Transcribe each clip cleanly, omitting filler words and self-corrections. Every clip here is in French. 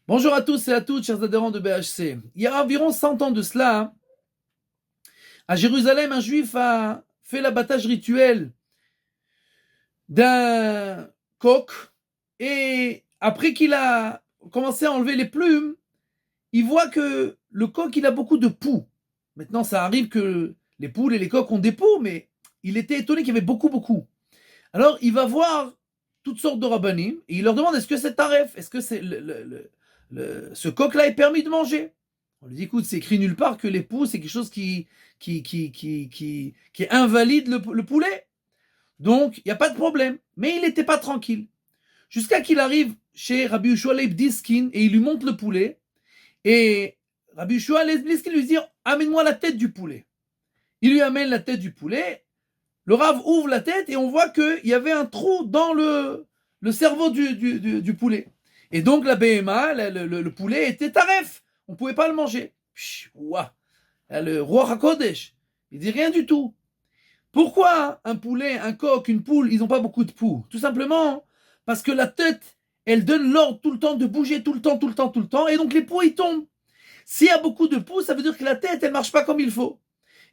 Bonjour à tous et à toutes, chers adhérents de BHC. Il y a environ 100 ans de cela, à Jérusalem, un juif a fait l'abattage rituel d'un coq et après qu'il a commencé à enlever les plumes, il voit que le coq, il a beaucoup de poux. Maintenant, ça arrive que les poules et les coqs ont des poux, mais il était étonné qu'il y avait beaucoup. Alors, il va voir toutes sortes de rabbinim et il leur demande est-ce que c'est taref, est-ce que c'est ce coq-là est permis de manger. On lui dit écoute, c'est écrit nulle part que les poux, c'est quelque chose qui invalide le poulet. Donc, il n'y a pas de problème. Mais il n'était pas tranquille. Jusqu'à qu'il arrive chez Rabbi Yehoshua Leib Diskin et il lui montre le poulet. Et Rabbi Yehoshua Leib Diskin lui dit amène-moi la tête du poulet. Il lui amène la tête du poulet. Le Rav ouvre la tête et on voit qu'il y avait un trou dans le cerveau du poulet. Et donc la BMA, le poulet était taref. On ne pouvait pas le manger. Ouah. Le roi Hakodesh, il dit rien du tout. Pourquoi un poulet, un coq, une poule, ils n'ont pas beaucoup de poux? Tout simplement parce que la tête, elle donne l'ordre tout le temps de bouger tout le temps, et donc les poux, ils tombent. S'il y a beaucoup de poux, ça veut dire que la tête, elle marche pas comme il faut.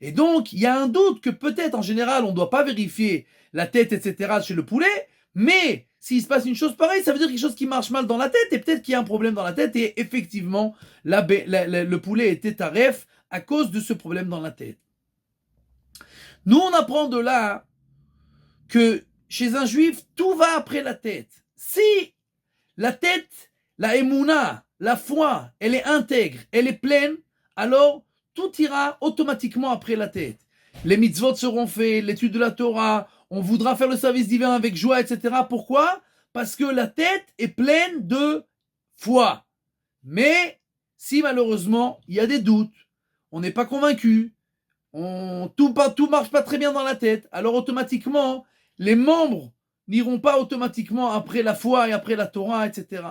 Et donc, il y a un doute que peut-être, en général, on ne doit pas vérifier la tête, etc. chez le poulet, mais s'il se passe une chose pareille, ça veut dire quelque chose qui marche mal dans la tête, et peut-être qu'il y a un problème dans la tête, et effectivement, le poulet était taref à cause de ce problème dans la tête. Nous, on apprend de là que chez un juif, tout va après la tête. Si la tête, la émouna, la foi, elle est intègre, elle est pleine, alors tout ira automatiquement après la tête. Les mitzvot seront faits, l'étude de la Torah, on voudra faire le service divin avec joie, etc. Pourquoi? Parce que la tête est pleine de foi. Mais si malheureusement il y a des doutes, on n'est pas convaincu, tout marche pas très bien dans la tête, alors automatiquement les membres n'iront pas automatiquement après la foi et après la Torah, etc.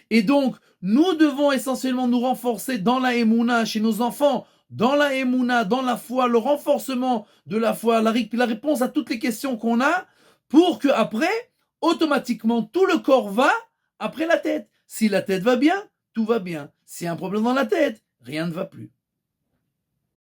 Et donc, nous devons essentiellement nous renforcer dans la Emouna, chez nos enfants, dans la Emouna, dans la foi, le renforcement de la foi, la réponse à toutes les questions qu'on a, pour que après, automatiquement, tout le corps va après la tête. Si la tête va bien, tout va bien. S'il y a un problème dans la tête, rien ne va plus.